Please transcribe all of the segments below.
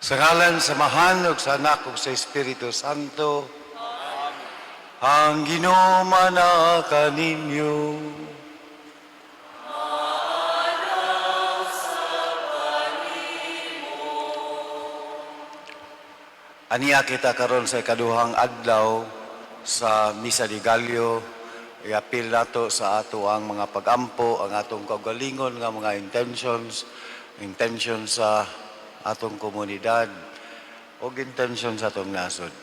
Sa ngalan sa Samahan ug sa Anak ug sa Espiritu Santo, ang Ginoo mana kaninyo. Aniya kita karon sa ikaduhang adlaw sa Misa de Gallo. Iapil nato sa ato ang mga pag-ampo, ang atong kaugalingon nga mga intentions sa atong komunidad o intention sa atong nasod.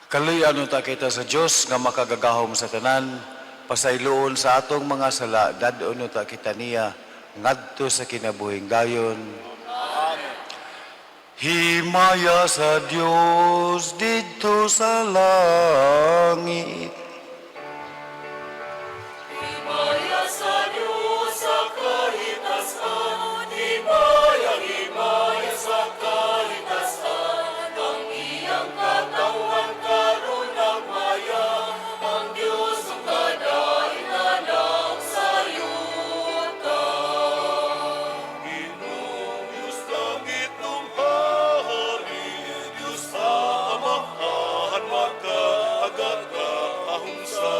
Kaluyan ta kita sa Dios nga makagagahom sa tanan, pasayloon sa atong mga sala, dadon ta kita niya ngadto sa kinabuhing dayon. Amen. Himaya sa Dios didto sa langit. Himaya sa Diyos sa kahitasan, himaya sa kahitasan, ang iyang katawan karon nagmaya, ang Diyos ang kadahilalang sa yuta. Ginoong Diyos langit ng hari, Diyos sa amahan magkaagat kahong sa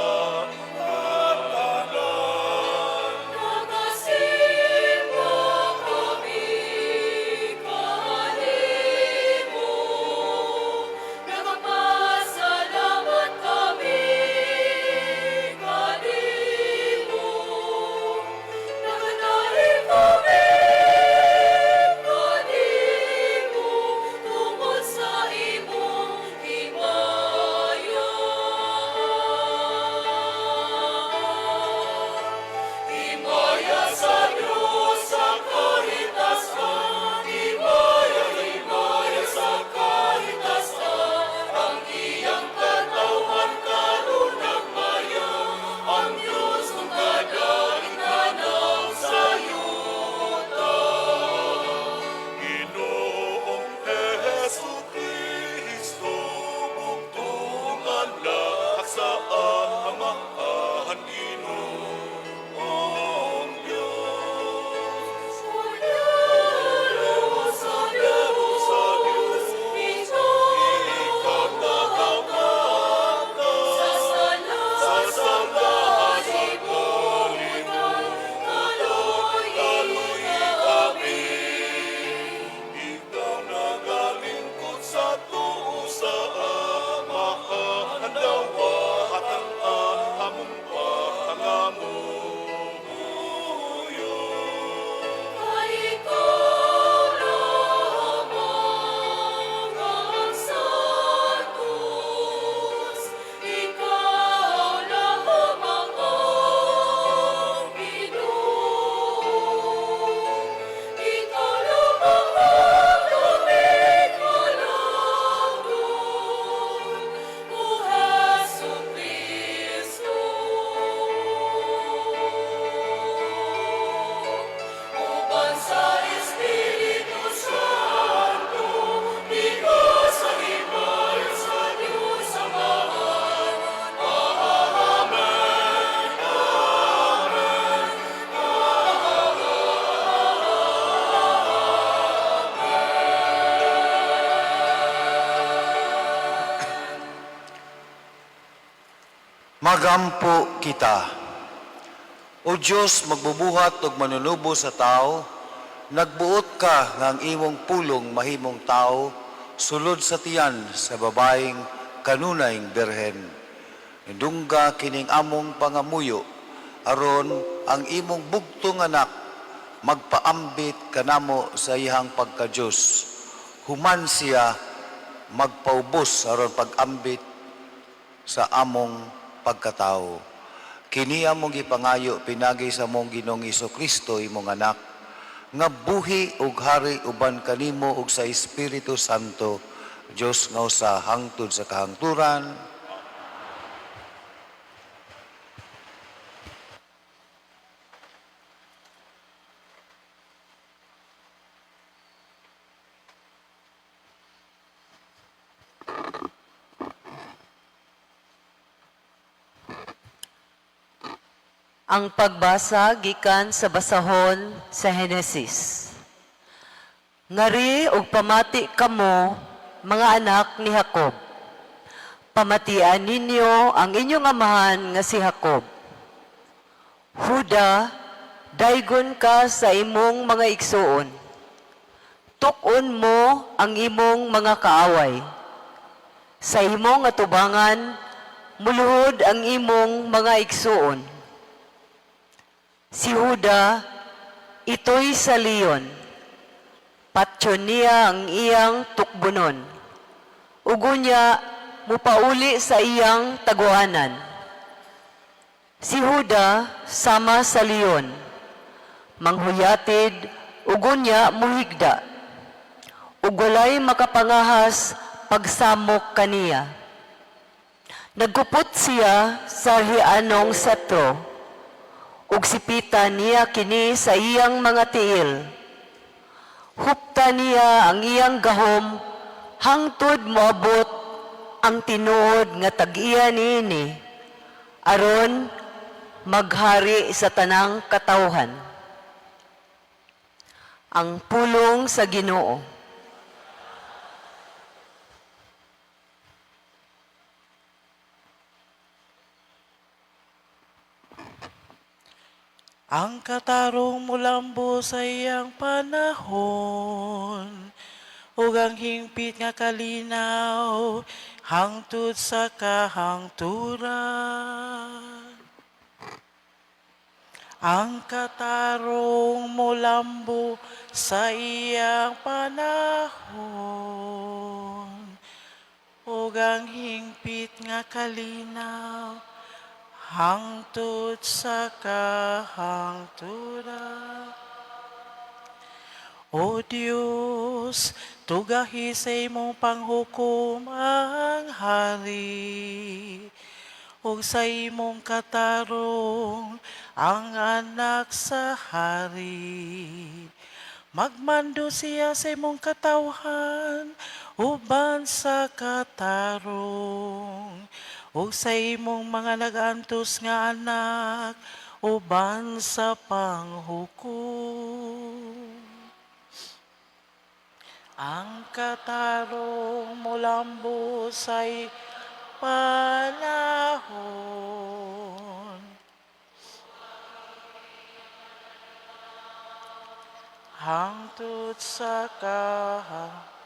Magampo kita. O Diyos, magbubuhat og manunubo sa tao, nagbuot ka nga ang imong pulong mahimong tao, sulod sa tiyan sa babaeng kanunayng berhen. Dungga kining among pangamuyo, aron ang imong bugtong anak magpaambit kanamo sa iyang pagka-Diyos. Human siya magpaubos aron pag-ambit sa among pagkatao. Kini among gipangayo pinagi sa among Ginoong Kristo imong anak, nga buhi ug hari uban kanimo ug sa Espiritu Santo, Dios nga usa hangtod sa kahangturan. Ang pagbasa gikan sa basahon sa Henesis. Ngari og pamati kamo, mga anak ni Jacob. Pamatian ninyo ang inyong amahan nga si Jacob. Huda, daygon ka sa imong mga igsuon. Tukon mo ang imong mga kaaway. Sa imong atubangan, muluhod ang imong mga igsuon. Si Huda, ito'y sa leon. Patyon niya ang iyang tukbunon. Ugo niya, mupauli sa iyang taguanan. Si Huda, sama sa leon. Manghuyatid, ugo niya muhigda. Ugulay makapangahas pagsamok kaniya. Nagkupot siya sa hianong satro. Ug sipita niya kini sa iyang mga tiil. Hupta niya ang iyang gahom, hangtod moabot ang tinuod nga tag-iya niini, aron maghari sa tanang katawhan. Ang pulong sa Ginoo. Ang katarong mulambo sa iyang panahon, ug ang hingpit nga kalinaw, hangtod sa kahangturan. Ang katarong mulambo sa iyang panahon, ug ang hingpit nga kalinaw, hangtod sa kahangturan. O Diyos, tugahi sa imong panghukom ang hari, ug sa imong katarong ang anak sa hari. Magmando siya sa imong katawhan, uban sa katarong, ug sa imong mga nagantos nga anak, uban sa panghukom. Ang katarong mulambo sa panahon, hangtod sa kahangturan.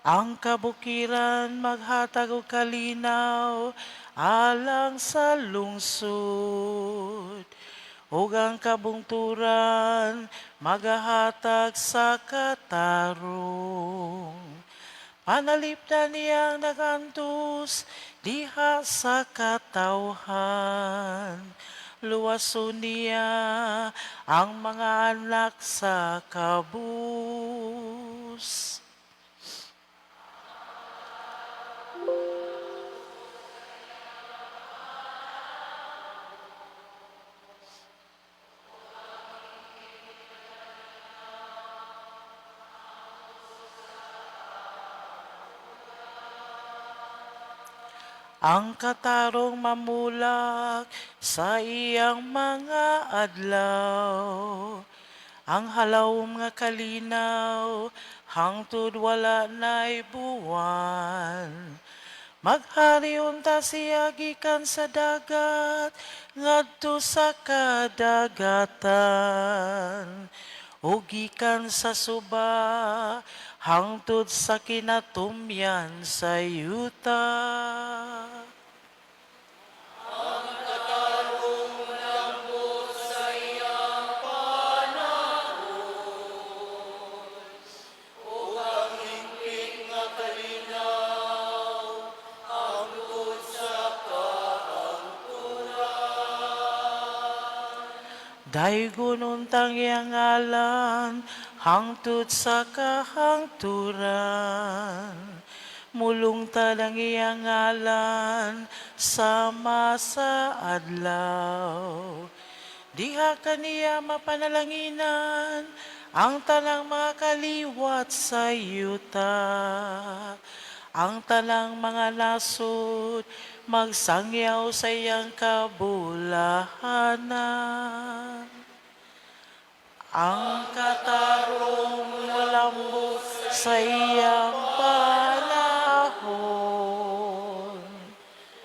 Ang kabukiran maghatag og kalinaw alang sa lungsod, ug ang kabungturan magahatag sa katarong. Panalipdan niyang nagantos diha sa katawhan, luwason niya ang mga anak sa kabus. Ang katarong mamulak sa iyang mga adlaw, ang halawom nga kalinaw, hangtod wala na'y buwan. Maghari unta siya gikan sa dagat, ngadto sa kadagatan. O gikan sa suba, hangtod sa kinatumyan sa yuta. Daygon untang iyang ngalan, hangtod sa kahangturan. Mulong talang iyang ngalan, sama sa adlaw. Diha kaniya mapanalanginan, ang talang mga kaliwat sa yuta. Ang talang mga nasod, magsangyaw sa iyang kabulahanan. Ang katarong malambot sa iyang panahon,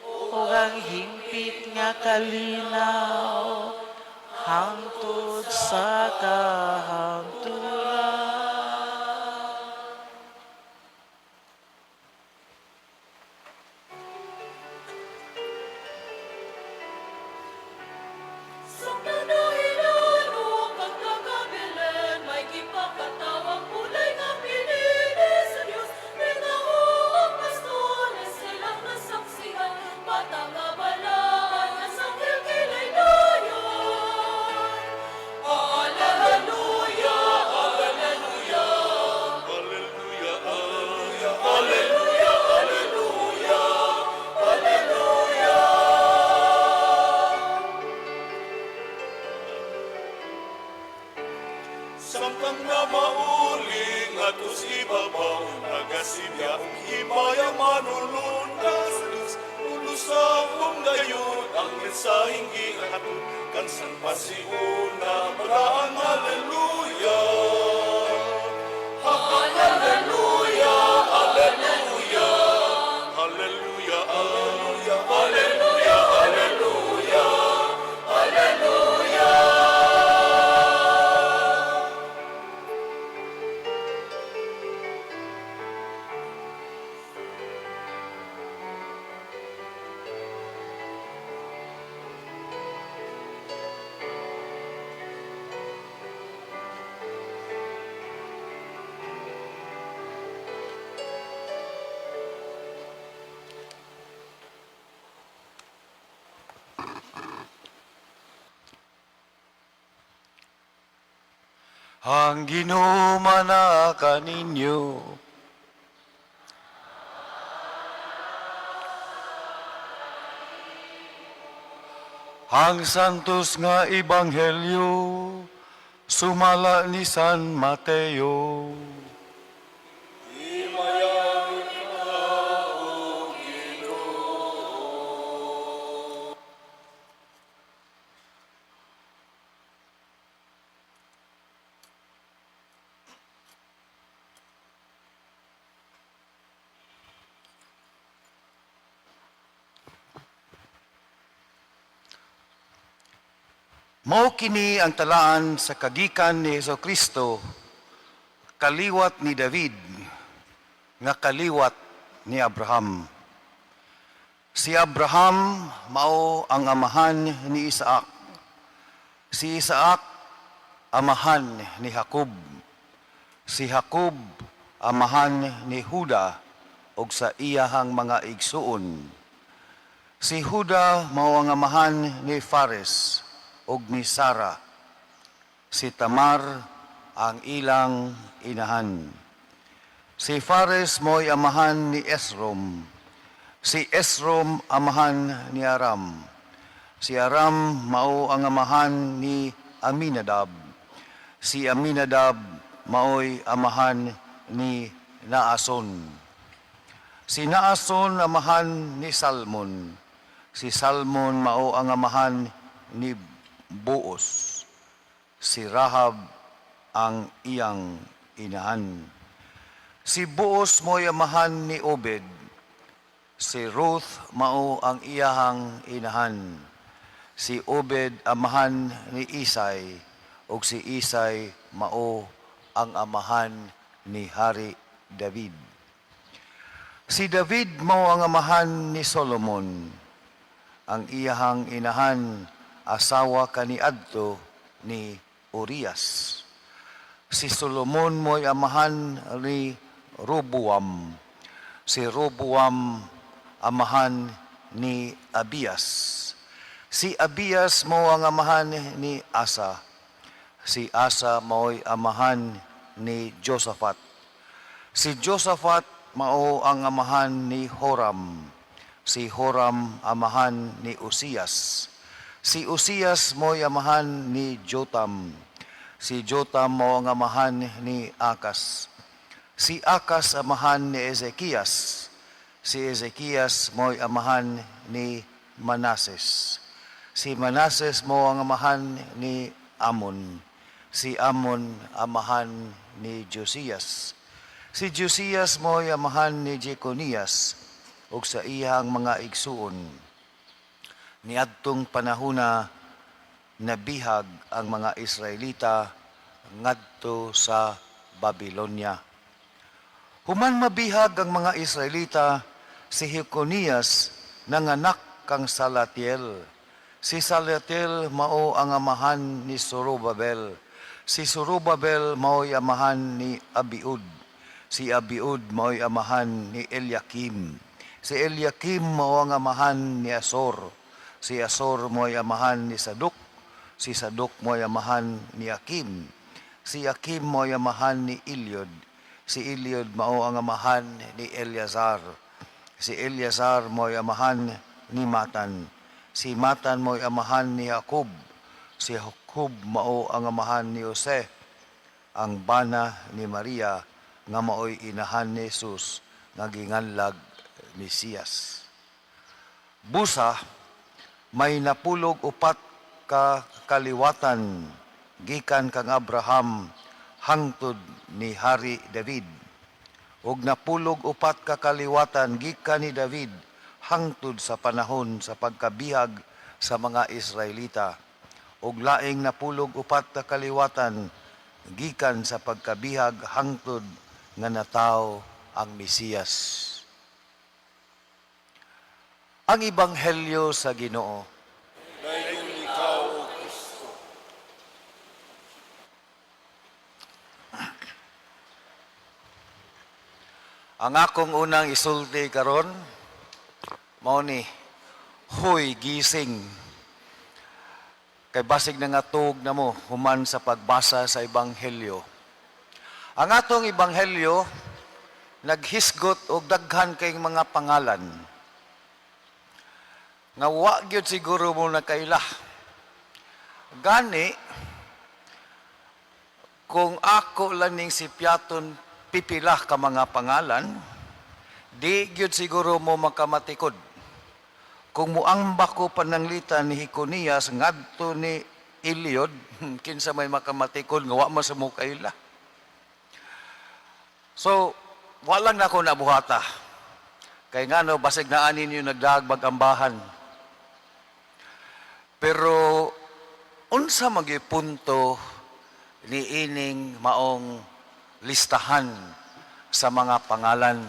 o ang himpit nga kalinaw, hangtod sa kahangturan. Sa kanahilan o pagkakabilan, may kipakatawang kulay nga pinili sa Diyos. Minaong pastores silang nasaksihan, patakabalaan nga sa kilkilay dayon. Alleluia, alleluia, Hallelujah, hallelujah, hallelujah, hallelujah, hallelujah. Samtang na mauling atos ibabaw, nagasimya ang himaya manulunda sa Diyos. Ulusang kong gayon ang mensaheng gihatod, kansan pasiuna, pagkaan hallelujah. Hallelujah, hallelujah, hallelujah, hallelujah, hallelujah, hallelujah, hallelujah. Ang ginumana kaninyo, ang santos nga ebanghelyo, sumala ni San Mateo. Mao kini ang talaan sa kagikan ni Hesukristo, kaliwat ni David, nga kaliwat ni Abraham. Si Abraham mao ang amahan ni Isaac. Si Isaac amahan ni Jacob. Si Jacob amahan ni Juda og sa iyahang mga igsuon. Si Juda mao ang amahan ni Fares og ni Sara. Si Tamar ang ilang inahan. Si Fares mo'y amahan ni Esrom. Si Esrom amahan ni Aram. Si Aram mao ang amahan ni Aminadab. Si Aminadab mao'y amahan ni Naason. Si Naason amahan ni Salmon. Si Salmon mao ang amahan ni Boos. Si Rahab ang iyang inahan. Si Boos mo'y amahan ni Obed. Si Ruth mao ang iyahang inahan. Si Obed amahan ni Isay, ug si Isay mao ang amahan ni Hari David. Si David mao ang amahan ni Solomon. Ang iyahang inahan asawa kaniadto ni Urias. Si Solomon mo'y amahan ni Roboam. Si Roboam amahan ni Abias. Si Abias mo ang amahan ni Asa. Si Asa mo'y amahan ni Josaphat. Si Josaphat mao ang amahan ni Horam. Si Horam amahan ni Uzias. Si Uzias mo'y amahan ni Jotam. Si Jotam mo ang amahan ni Akas. Si Akas amahan ni Ezekias. Si Ezekias mo'y amahan ni Manases. Si Manases mo ang amahan ni Amon. Si Amon amahan ni Josias. Si Josias mo'y amahan ni Jeconias ug sa iyang mga igsuon. Niadtong panahuna nabihag ang mga Israelita ngadto sa Babylonia. Human mabihag ang mga Israelita, si Jeconias nanganak kang Salatiel. Si Salatiel mao ang amahan ni Zorobabel. Si Zorobabel mao'y amahan ni Abiud. Si Abiud mao'y amahan ni Eliakim. Si Eliakim mao ang amahan ni Asor. Si Asor mao'y amahan ni Saduk. Si Saduk mao'y amahan ni Akim. Si Akim mao'y amahan ni Eliud. Si Eliud mao ang amahan ni Eleazar. Si Eleazar mo'y amahan ni Matan. Si Matan mo'y amahan ni Jacob. Si Jacob mao ang amahan ni Jose. Ang bana ni Maria nga mao'y inahan ni Jesus nga ginganlag Mesiyas. Busa may napulog upat ka kaliwatan gikan kang Abraham hangtod ni Hari David. Ug napulog upat ka kaliwatan gikan ni David hangtod sa panahon sa pagkabihag sa mga Israelita. Ug laing napulog upat ka kaliwatan gikan sa pagkabihag hangtod nga nataw ang Mesiyas. Ang Ebanghelyo sa Ginoo. Dayon ikaw, O Kristo. Ang akong unang isulti karon mao ni, huy gising. Kay basig na nga tuog na mo human sa pagbasa sa Ebanghelyo. Ang atong Ebanghelyo naghisgot og daghan kay mga pangalan. Nga wa gyud siguro mo nakaila. Gani kung ako lang ning si Piaton pipila ka mga pangalan, di gyud siguro mo makamatikod. Kung muambak ko pananglitan ni Jeconias ngadto ni Eliud, kinsa may makamatikod nga wa man sa mo kaila. So, walang na ako nabuhata. Kay nga no, basig na anin yung nagdagbag ambahan. Pero, unsa magipunto ni ining maong listahan sa mga pangalan.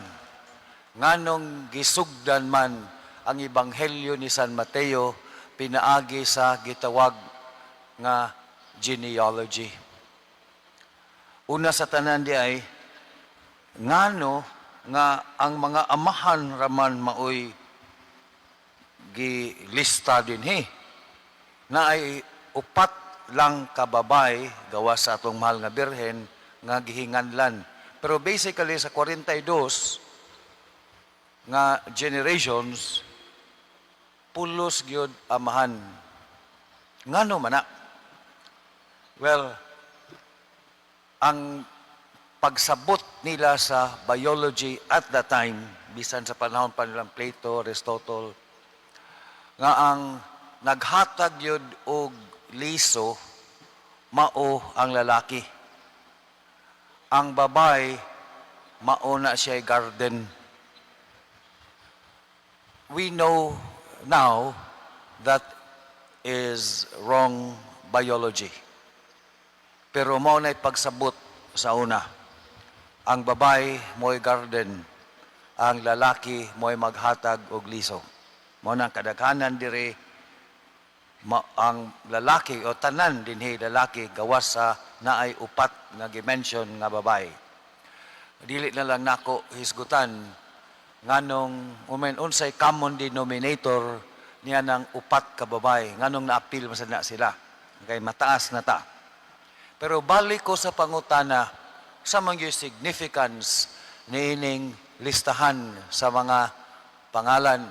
Nganong gisugdan man ang Ebanghelyo ni San Mateo pinaagi sa gitawag nga genealogy. Una sa tanan di ay, ngano nga ang mga amahan raman maoy gilista dinhi na ay upat lang kababay gawa sa atong mahal nga birhen nga gihinganlan. Pero basically sa 42 nga generations pulos gyud amahan. Ngano man na? Well, ang pagsabot nila sa biology at that time, bisan sa panahon pa nilang Plato, Aristotle, nga ang naghatag yun og liso, mao ang lalaki. Ang babay, mao na siya garden. we know now that is wrong biology. Pero mao na'y pagsabot sa una. Ang babae mo'y garden, ang lalaki mo'y maghatag og liso. Mao nang kadaghanan dire ang lalaki o tanan dinhi lalaki gawas sa naay upat nga gimension nga babae. Dili na lang nako hisgutan nganong unsay common denominator niya ng upat ka babae nganong naapil masad na sila kay mataas na ta. Pero balik ko sa pangutana sa mga significance niining listahan sa mga pangalan.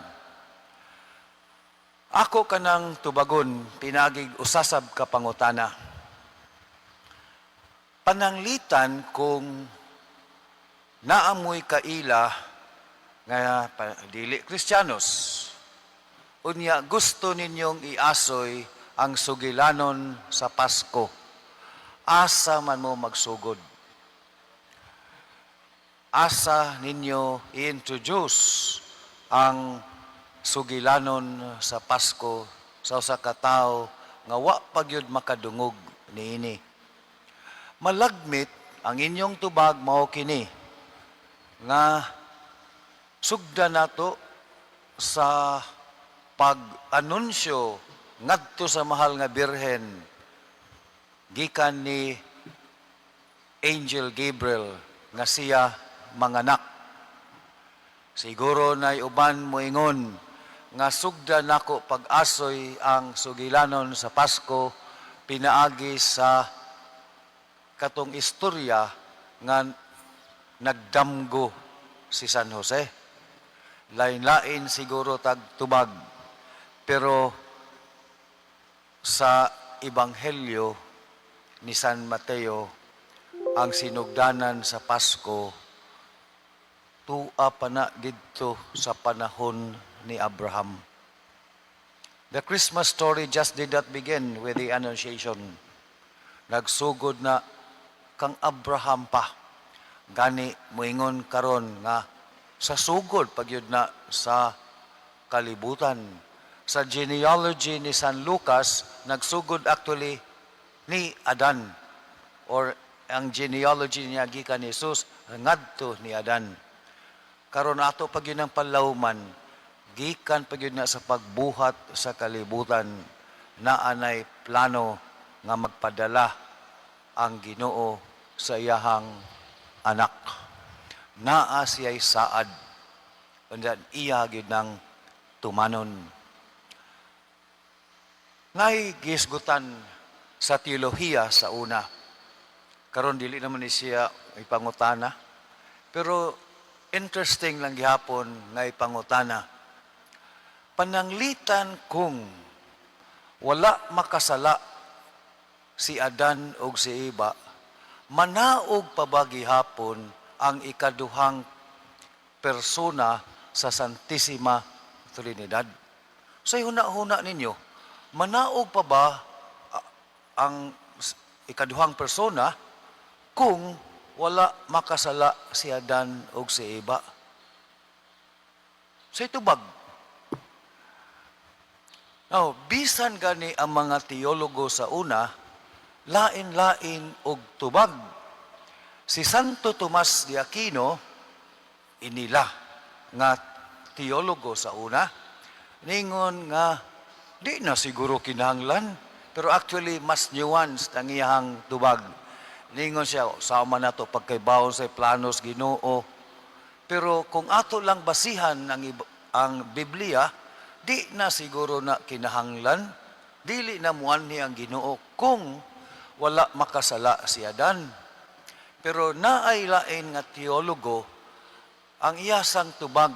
Ako kanang tubagon pinagig usasab ka pangutana. Pananglitan kung naamoy kaila nga dili Kristiyanos. Unya gusto ninyong iasoy ang sugilanon sa Pasko. Asa man mo magsugod. Asa ninyo i-introduce ang sugilanon sa Pasko sa usa ka tawo nga wa pagyud makadungog niini. Malagmit ang inyong tubag mao kini nga sugda nato sa pag-anunsyo ngadto sa mahal nga birhen gikan ni Angel Gabriel nga siya manganak. Siguro na uban moingon nga sugda nako pag-asoy ang sugilanon sa Pasko pinaagi sa katong istorya nga nagdamgo si San Jose. Lain-lain siguro tagtubag. Pero sa Ebanghelyo ni San Mateo, ang sinugdanan sa Pasko, tua pa na dito sa panahon ni Abraham. The Christmas story just did not begin with the Annunciation. Nagsugod na kang Abraham pa. Gani moingon karon nga sa sugod pagyud na sa kalibutan. Sa genealogy ni San Lucas, nagsugod actually ni Adan or ang genealogy niya gikan ni Jesus ngadto ni Adan. Karon ato pag yun ang palawman, gikan pag yun na sa pagbuhat sa kalibutan na anay plano nga magpadala ang Ginoo sa iyahang anak. Naa siya'y saad. Undan iya gyud nang tumanon. Ngay gisgutan sa teolohiya sa una. Karon dili naman ni siya ipangutana. Pero interesting lang gihapon nga ipangutana. Pananglitan kung wala makasala si Adan o si Eva, manaog pa ba gihapon ang ikaduhang persona sa Santissima Trinidad? So huna-huna ninyo, manaog pa ba ang ikaduhang persona kung wala makasala si Adan o si Eva? So itubag. Now, bisan gani ang mga teologo sa una, lain-lain og tubag. Si Santo Tomas de Aquino, inila nga teologo sa una, ningon nga di na siguro kinahanglan, pero actually mas nuanced ang iyang tubag. Ningon siya, sama na to pagkaibawon sa planos Ginoo. Pero kung ato lang basihan ang Biblia, di na siguro na kinahanglan, dili na muanhi ang Ginoo kung wala makasala si Adan. Pero naay lain nga teologo, ang iyasang tubag,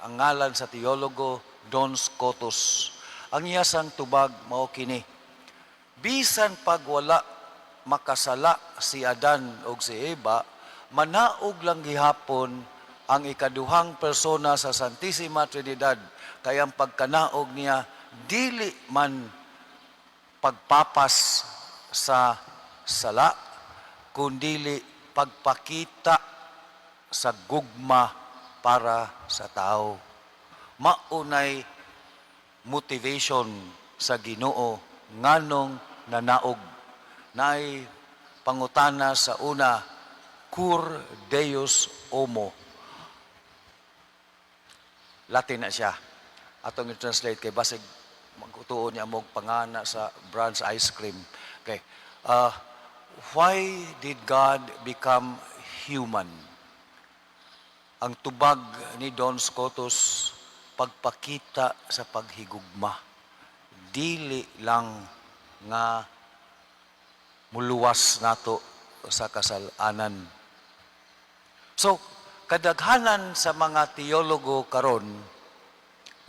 ang ngalan sa teologo, Don Scotus. Ang iyasang tubag, mao kini. Bisan pag wala makasala si Adan o si Eva, manaog lang gihapon ang ikaduhang persona sa Santissima Trinidad. Kaya ang pagkanaog niya, dili man pagpapas sa sala, kundili pagpakita sa gugma para sa tao. maunay motivation sa Ginoo nganong nanaog. Naay pangutana sa una, cur Deus homo. Latin na siya. Atong i-translate kay basig magtuon niya mog pangana sa Brand's ice cream. Okay. Why did God become human? Ang tubag ni Don Scotus, pagpakita sa paghigugma. Dili lang nga muluwas nato sa kasalanan. So, kadaghanan sa mga teologo karon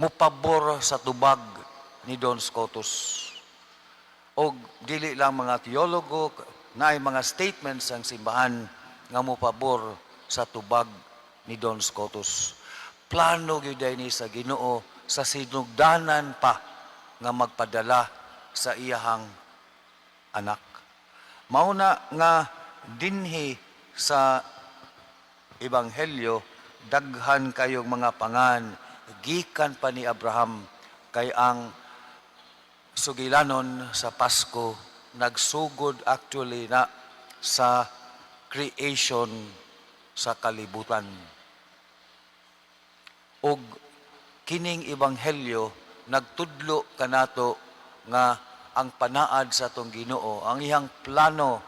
mupabor sa tubag ni Don Scotus. O dili lang mga teologo, naay mga statements ang simbahan nga mupabor sa tubag ni Don Scotus. Plano gyud ni sa Ginoo sa sinugdanan pa nga magpadala sa iyahang anak. Mauna nga dinhi sa Ebanghelyo, daghan kayong mga pangan, gikan pa ni Abraham, kay ang sugilanon sa Pasko, nagsugod actually na sa creation sa kalibutan. Og kining Ebanghelyo, nagtudlo kanato nga ang panaad sa tong Ginoo, ang iyang plano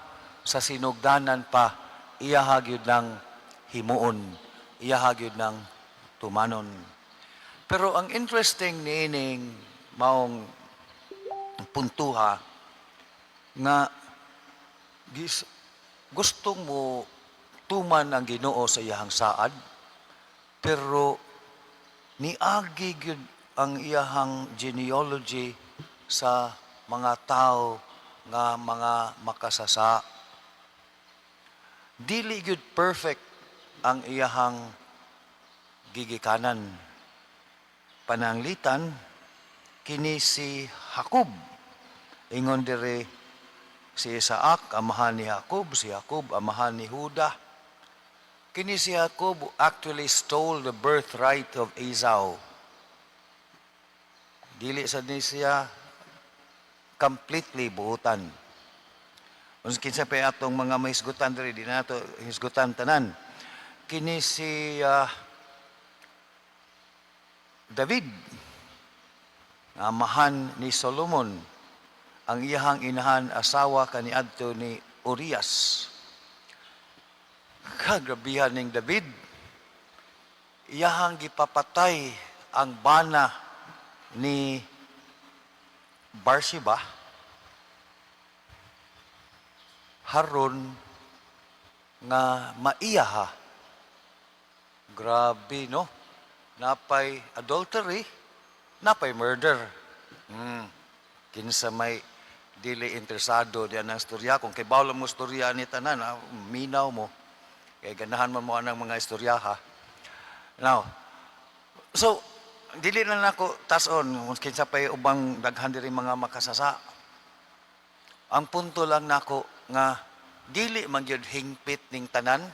sa sinugdanan pa, iyahagyod ng himuon, iyahagyod ng tumanon. Pero ang interesting niining maong puntuha nga gustong mo tuman ang Ginoo sa iyahang saad, pero niagi gyud ang iyahang genealogy sa mga tao nga mga makasasa. Dili gyud perfect ang iyahang gigikanan. Pananglitan, kini si Jacob. Ingon dire si Isaac, amahan ni Jacob, si Jacob, amahan ni Judah. Kini si Jacob actually stole the birthright of Esau. Dili sa ni siya completely buutan. Kung kinsa pa atong mga mahisgutan diri, di na ito hisgutan tanan. Kini si David, amahan ni Solomon, ang iyahang inahan asawa kaniadto ni Urias. Kagrabihan ning David, iyahang gipapatay ang bana ni Barshiba haron nga maiyaha. Grabe, no? Napay adultery, napay murder. Kinsa may dili interesado diyan ang istorya. Kung kay bawal mo istorya ni tanan, minaw mo. Kaya ganahan mo ang mga istorya, ha? Now, so, dili na nako tason, kung kinsa pa'y ubang daghan diri mga makasasa. Ang punto lang nako nga, dili man gyud hingpit ning tanan,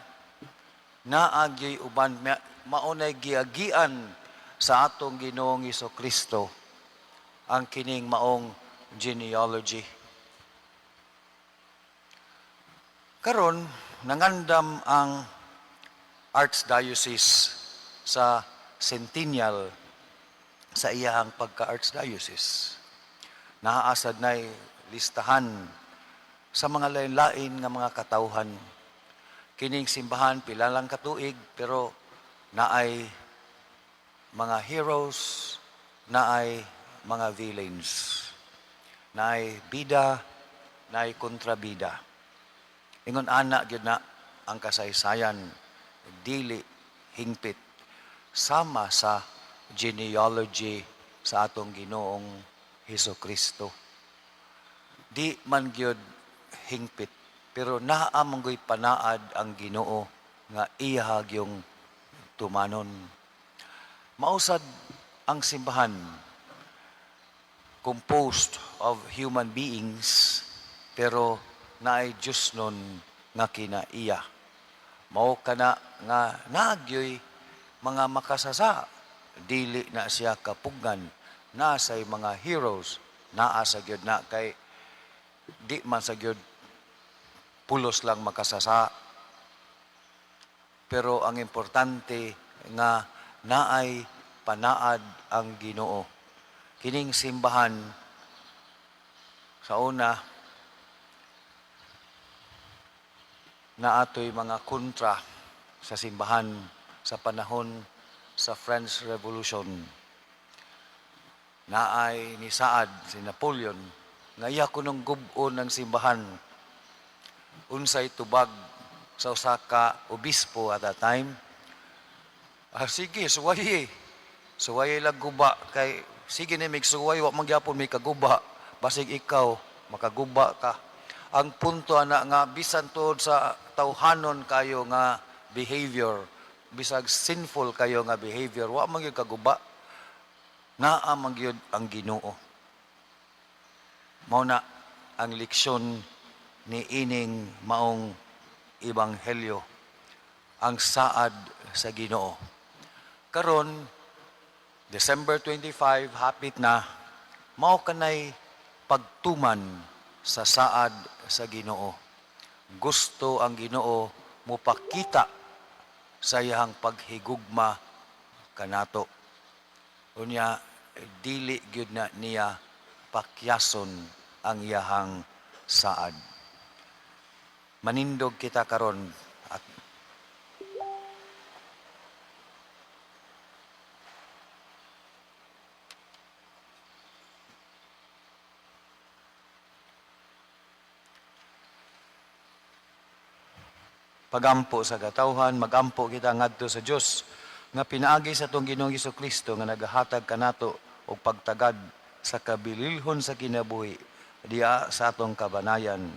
naagyoy uban, maunay giagian sa atong Ginoong Hesukristo ang kining maong genealogy. Karon nangandam ang Archdiocese sa Centennial sa iyahang pagka-Archdiocese. Naaasad na'y listahan sa mga lain-lain nga mga katawhan. Kining simbahan pila lang katuig, pero naay mga heroes, naay mga villains, naay bida, naay kontrabida. Ingon ana gyud na ang kasaysayan, dili hingpit, sama sa genealogy sa atong Ginoong Hesukristo. Di man gyud hingpit, pero naamanggoy panaad ang Ginoo nga iya yung tumanon. Mausad ang simbahan, composed of human beings, pero naay Diyos nun nga kinaiya. Mao kana nga nagyoy mga makasasa, dili na siya kapugnan, naa say mga heroes, naa sa gyud na kay di man sa gyud pulos lang makasasa. Pero ang importante nga naay panaad ang Ginoo. Kining simbahan sa una naatoy mga kontra sa simbahan sa panahon sa French Revolution. Naay ni Saad si Napoleon nga iya kunong gub-on ng simbahan. Unsay tubag sa usa ka obispo at that time. Sige, suwaye. Suwaye lang guba kay sige ni mig suway wa magyapon may kaguba. Basig ikaw makaguba ka. Ang punto ana nga bisan tuod sa tawhanon kayo nga behavior, bisag sinful kayo nga behavior, wa man gyud kaguba. Naa man gyud ang Ginoo. Mao na ang leksyon ni ining maong ebanghelyo, ang saad sa Ginoo. Karon December 25 hapit na, mao kanay pagtuman sa saad sa Ginoo. Gusto ang Ginoo mopakita sa iyang paghigugma kanato. Unya dili gyud na niya pakyason ang iyahang saad. Manindog kita karon at pagampo sa katawhan, magampo kita ngadto sa Dios nga pinaagi sa atong Ginoong Hesukristo nga nagahatag kanato og pagtagad sa kabililhon sa kinabuhi diya sa atong kabanayan.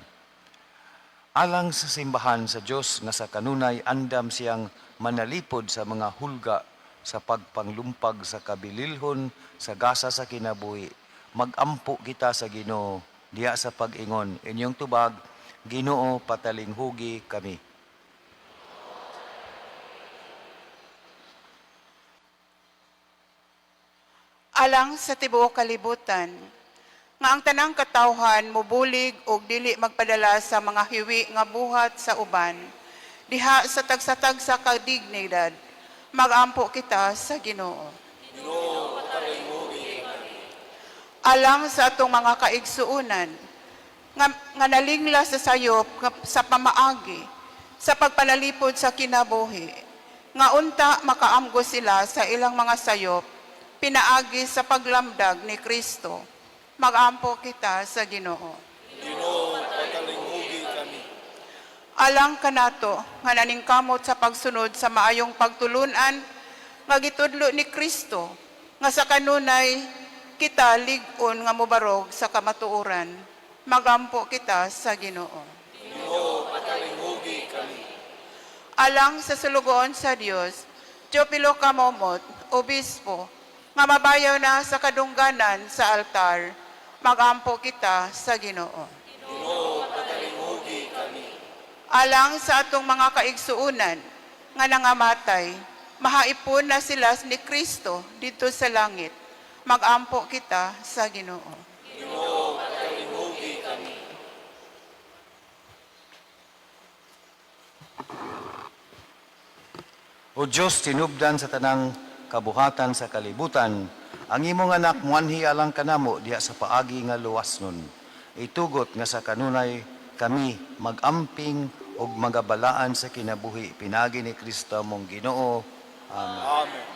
Alang sa simbahan sa Dios nga sa kanunay andam siyang manalipod sa mga hulga sa pagpanglumpag sa kabililhon sa gasa sa kinabuhi. Magampo kita sa Ginoo diya sa pag-ingon. Inyong tubag, Ginoo patalinghugi kami. Alang sa tibuok kalibutan, nga ang tanang katawhan mobulig og dili magpadala sa mga hiwi nga buhat sa uban, diha sa tagsatag sa kadignidad, magampo kita sa Ginoo. Alang sa atong mga kaigsuunan, nga nalingla sa sayop sa pamaagi, sa pagpanalipod sa kinabuhi, nga unta makaamgo sila sa ilang mga sayop, pinaagi sa paglamdag ni Kristo. Magampo kita sa Ginoo. Ginoo, patalinghugi kami. Alang kanato nga naningkamot sa pagsunod sa maayong pagtulunan nga gitudlo ni Kristo nga sa kanunay kita lig-on nga mobarog sa kamatuoran. Magampo kita sa Ginoo. Ginoo, patalinghugi kami. Alang sa sulugoon sa Dios, Teopilo Kamomot, obispo, nga mabayaw na sa kadungganan sa altar, magampo kita sa Ginoo. Ginoo, patalinghugi kami. Alang sa atong mga kaigsuunan nga nangamatay, mahaipon na sila ni Kristo dito sa langit. Magampo kita sa Ginoo. Ginoo, patalinghugi kami. O Diyos, tinubdan sa tanang kabuhatan sa kalibutan, ang imong anak muanhi alang kanamo diha sa paagi nga luwasnon. Itugot nga sa kanunay kami magamping og magabalaan sa kinabuhi pinagi ni Kristo mong Ginoo. Amen. Amen.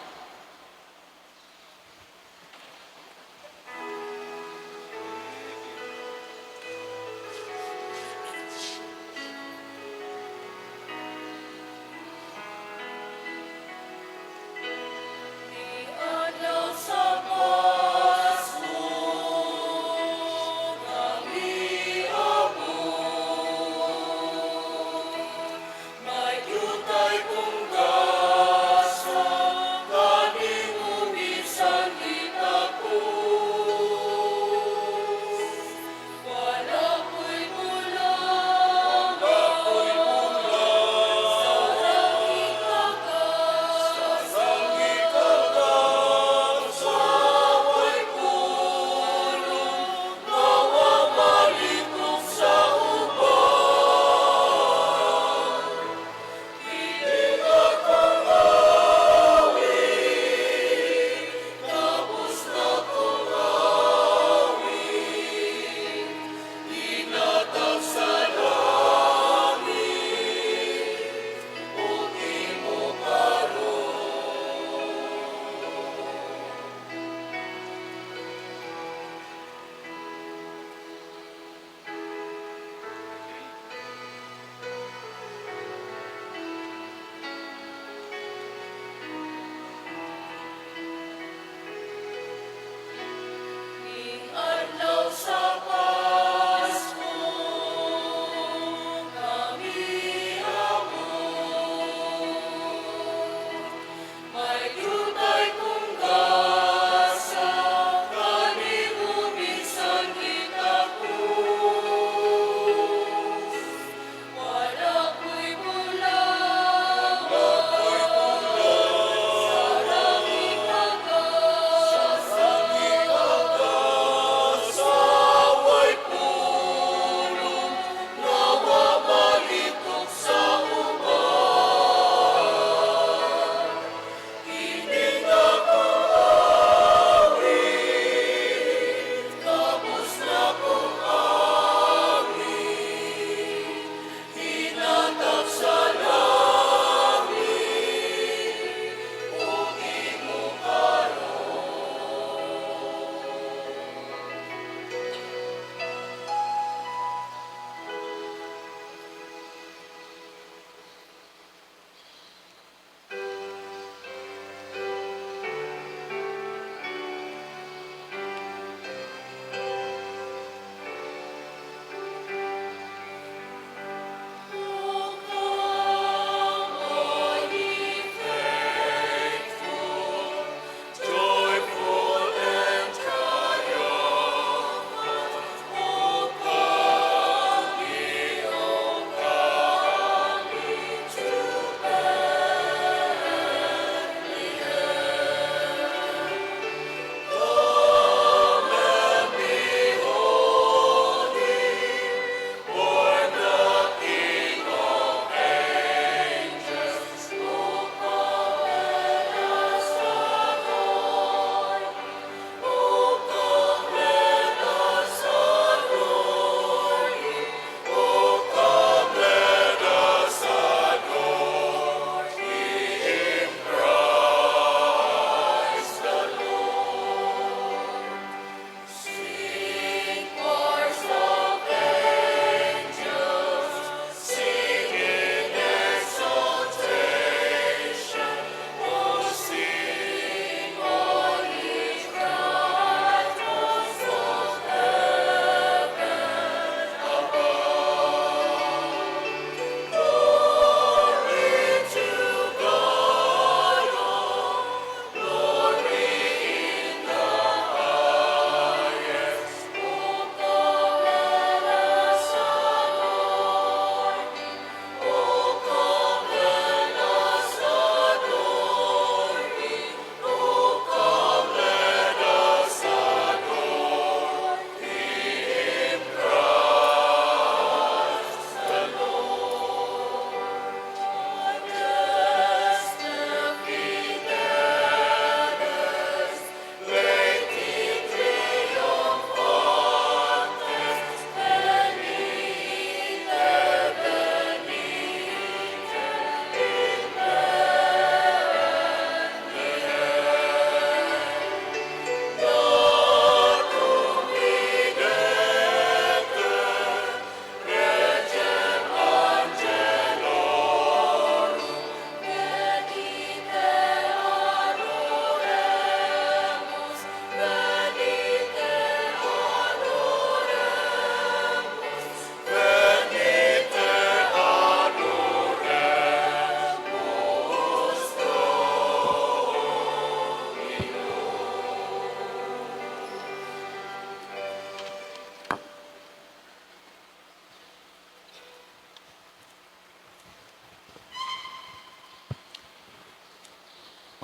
Adlaw sa Pasko, kami abot. May yutay kong gasa,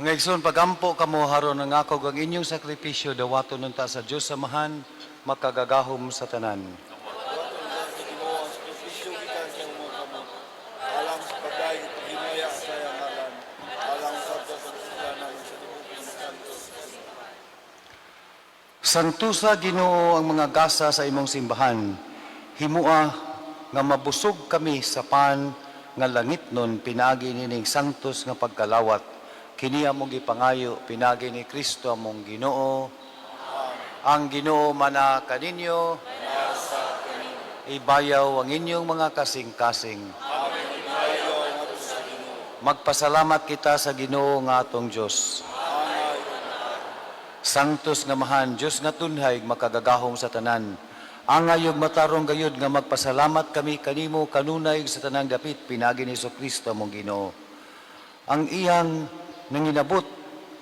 Mga igsoon, pagampo kamo haron ng ako ang inyong sakripisyo dawaton nun ta sa Diyos samahan, makagagahom sa tanan. Sakripisyo gikan sa mga kamo. Alang sa pagdayeg ug himaya sa iyang ngalan. Alang sa pagpasalanan sa tibuok ng santos. Santusa Ginoo ang mga gasa sa imong simbahan. Himua nga mabusog kami sa pan nga langit nun pinagi nining santos nga pagkalawat. Kini among gipangayo pinagi ni Kristo among Ginoo. Ang Ginoo mana kaninyo. Ibayaw ang inyong mga kasing-kasing. Magpasalamat kita sa Ginoo nga atong Dios. Santos nga mahan, Diyos nga tunhay, makagagahom sa tanan. Ang ayog matarong gayud nga magpasalamat kami kanimo kanunay sa tanang dapit pinagi ni Kristo mong Ginoo. Ang iyang nanginabot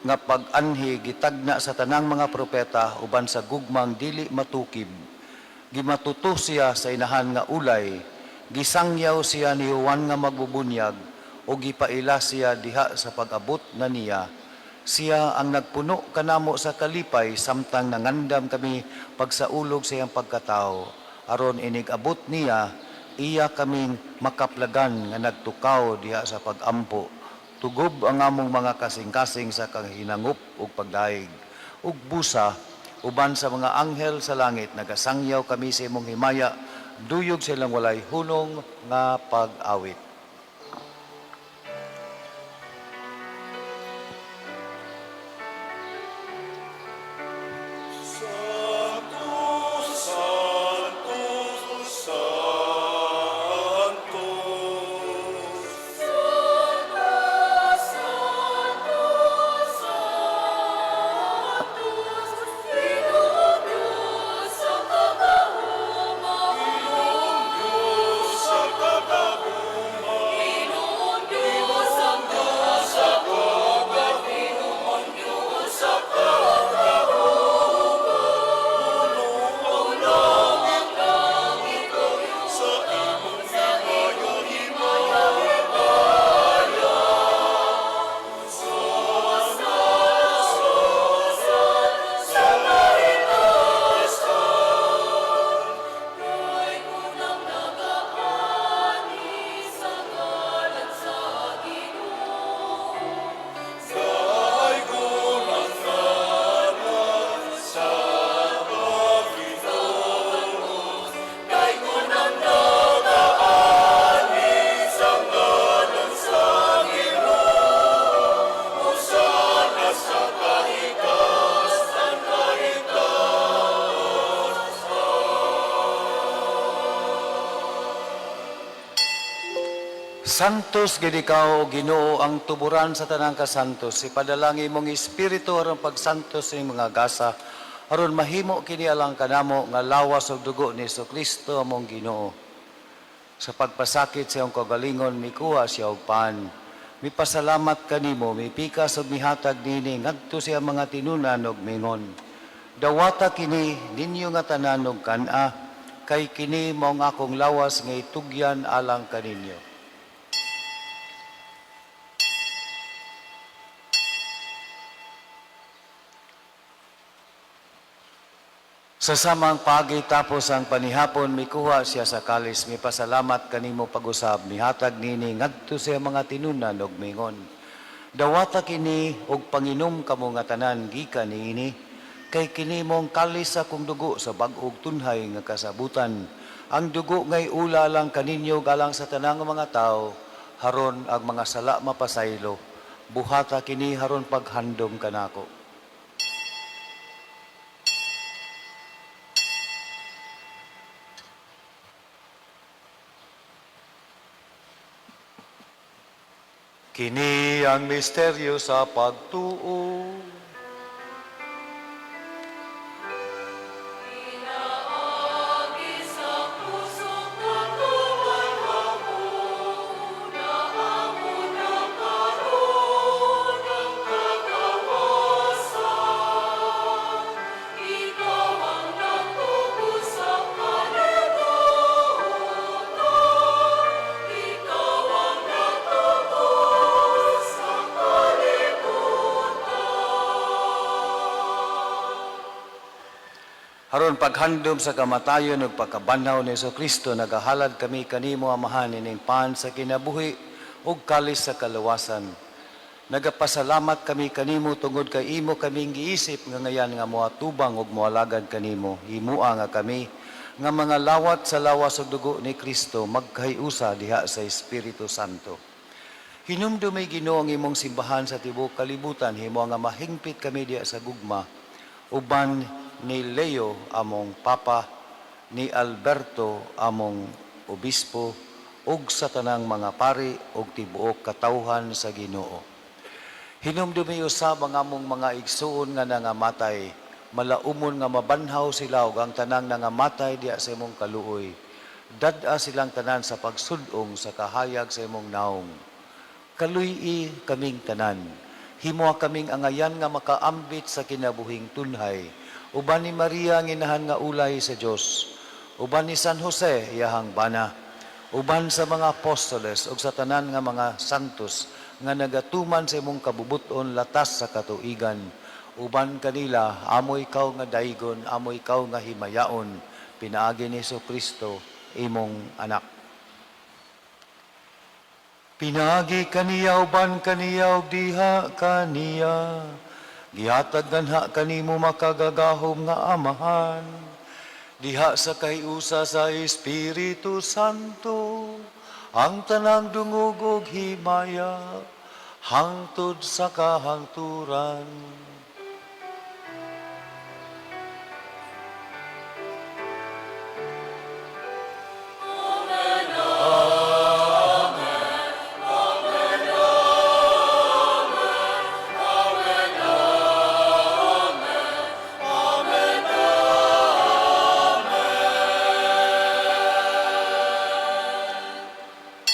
nga pag-anhi gitagna sa tanang mga propeta uban sa gugmang dili matukib. Gimatuto siya sa inahan nga ulay, gisangyaw siya ni Juan nga magbubunyag o gipaila siya diha sa pag-abot na niya. Siya ang nagpuno kanamo sa kalipay samtang nangandam kami pagsaulog sa iyang pagkatao. Aron inigabot niya, iya kaming makaplagan nga nagtukaw diha sa pag-ampo. Tugob ang among mga kasing-kasing sa kahinangup ug pagdaig. Ug busa, uban sa mga anghel sa langit, nagasangyaw kami sa imong himaya, duyog silang walay hunong nga pag-awit. Santos gid ikaw, Ginoo, ang tuburan sa tanang kasantos. Ipadalangin mong espiritu aron pagsantos ning mga gasa aron mahimo kini alang kanamo nga lawas ug dugo ni Kristo among Ginoo. Sa pagpasakit sa iyong kagalingon mikuha siya og pan. Mipasalamat kanimo, mipikas ug mihatag nini ngadto siya mga tinunan ug mingon. Dawata kini ninyo nga tanan ug kana, kay kini mao ang akong lawas nga itugyan alang kaninyo. Sa samang pagi tapos ang panihapon, mikuha siya sa kalis, mipasalamat kanimo pag-usab, mihatag nini ngadto siya mga tinunan og mingon. Dawata kini og panginom kamo nga tanan gikan niini, kay kini mong kalis sa kong dugo sa bag-og tunhay nga kasabutan. Ang dugo ngay ula lang kaninyo galang sa tanang mga tao, haron ang mga sala mapasaylo. Buhata kini haron paghandom kanako. Kini ang misteryo sa pagtuo. Inaagi sa pusong katuwang na amo na karoon ng kagawasan. Ikaw ang nagtubos sa kalibutan. Ikaw ang nagtubos sa kalibutan. Haron paghandom sa kamatayon ug pagkabanhaw ni Kristo nagahalad kami kanimo amahan ining pan sa kinabuhi ug kalis sa kaluwasan. Nagapasalamat kami kanimo tungod kay imo kaming giisip nga ngayan nga moatubang ug moalagad kanimo. Himua nga kami nga mga lawat sa lawas ug dugo ni Kristo magkahiusa diha sa Espiritu Santo. Hinumdumay Ginoo ang imong simbahan sa tibuok kalibutan, himo nga mahingpit kami diha sa gugma uban ni Leo among Papa, ni Alberto among Obispo, ug sa tanang mga pari ug tibuok katawhan sa Ginoo. Hinumdumi usab ang among mga igsuon nga nangamatay, malaumon nga mabanhaw sila ug ang tanang nangamatay diha sa imong kaluoy. Dad-a silang tanan sa pagsudong sa kahayag sa imong naong. Kaluy-i kaming tanan. Himo kaming angayan nga makaambit sa kinabuhing tunhay. Uban ni Maria ang inahan nga ulay sa Dios. Uban ni San Jose iyahang bana. Uban sa mga apostoles ug sa tanan nga mga santos nga nagatuman sa imong kabubuton latas sa katuigan. Uban kanila amo ikaw nga daygon, amo ikaw nga himayaon. Pinaagi ni Kristo imong anak. Pinagi kaniya uban kaniya ug diha kaniya. Gihatag ganha kanimo makagagahom nga amahan. Diha sa kahiusa sa Espiritu Santo, ang tanang dungog ug himaya hangtod sa kahangturan.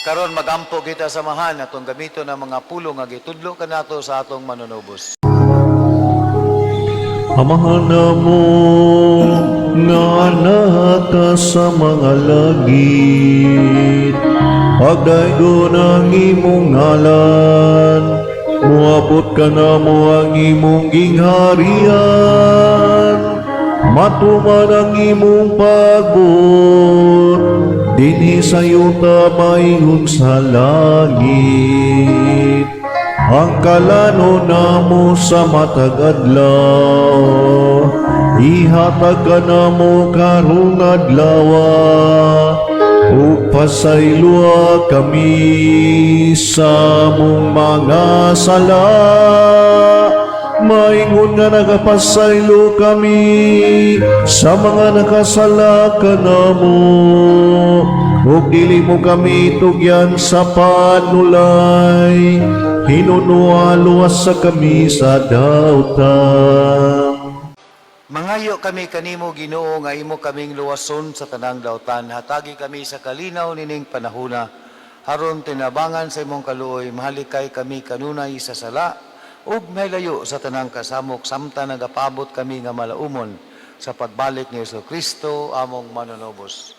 Karon magampo kita samahan atong gamito ng mga pulong nga gitudlo kanato sa atong manunubos. Amahan mo nga anak ka sa mga langit, pagdaydo ng imong ngalan, muabot ka na mo ang imong gingharian, matuman ang imong pagbuot, dinhi sa yuta maingon sa langit. Ang kalano namo sa matag adlaw, ihatag ka namo karong adlawa, ug pasaylua kami sa mong mga sala. Maingon nga nagapasaylo kami sa mga nakasala ka namo, ug dili mo kami tugyan sa panulay, hinunualuwas sa kami sa dautan. Mangayo kami kanimo Ginoo nga imo kaming luwason sa tanang dautan. Hatagi kami sa kalinaw nining panahona. Haron tinabangan sa imong kaluoy, mahalikay kami kanunay sa sala ug mahilayo sa tanang kasamok samtang nagapabot kami nga malaumon sa pagbalik ni Kristo among manunubos.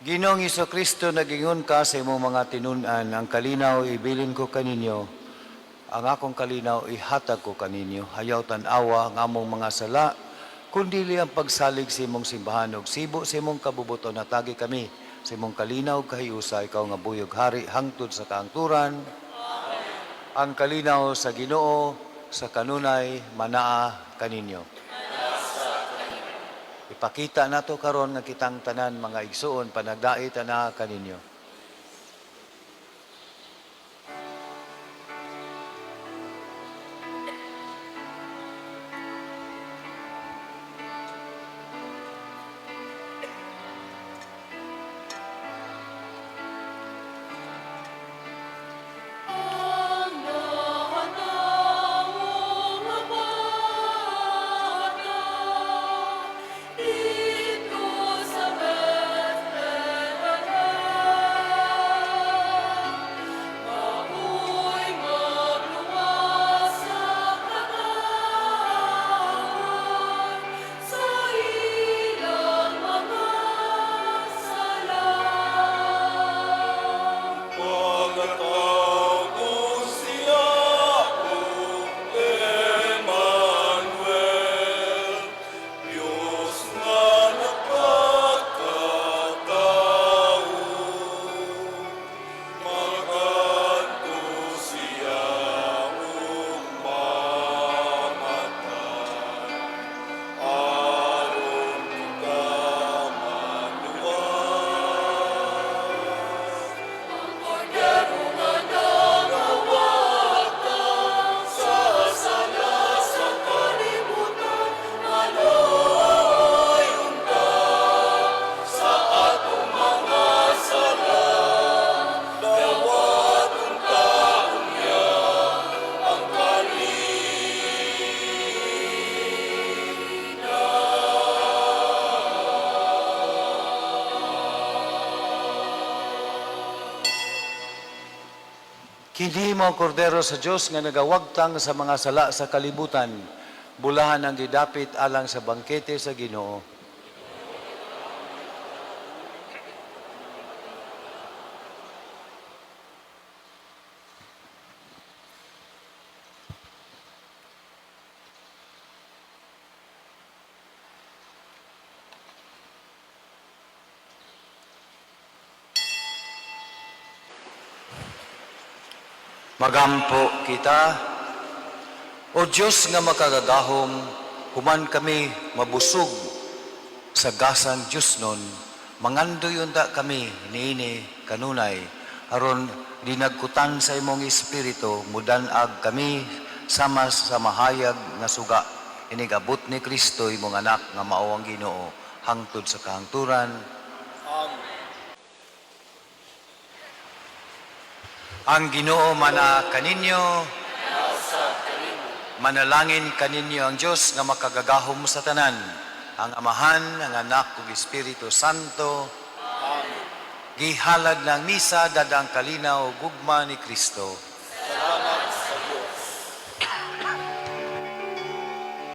Ginoong Kristo nagingon ka sa imong mga tinun-an, ang kalinaw ibilin ko kaninyo, ang akong kalinaw ihatag ko kaninyo. Hayaw tan-awa ng among mga sala, kundili ang pagsalig sa imong simbahan ug sibo sa imong kabubuton. Hatagi kami sa imong kalinaw kahiusa, ikaw nga buyog hari hangtod sa kaangturan. Ang kalinaw sa Ginoo sa kanunay manaa kaninyo. Ipakita nato karon nga kitang tanan mga igsuon panagdait na kaninyo. Kini mo kordero sa Dios nga nagawagtang sa mga sala sa kalibutan, bulahan ang gidapit alang sa bangkete sa Ginoo. Magampo kita, o Diyos nga makagagahom, human kami mabusog sa gasang Diyos nun, mangandoy unta kami niini kanunay, aron dinagkutan sa imong Espiritu, mudanag kami sama sa mahayag nga suga, inigabot ni Kristo imong anak nga mao ang Ginoo, hangtod sa kahangturan. Ang Ginoo mana kaninyo, manalangin kaninyo ang Diyos nga makagagahom sa tanan, ang Amahan, ang Anak ug Espiritu Santo. Gihalad ng misa dadang kalinaw ug gugma ni Kristo.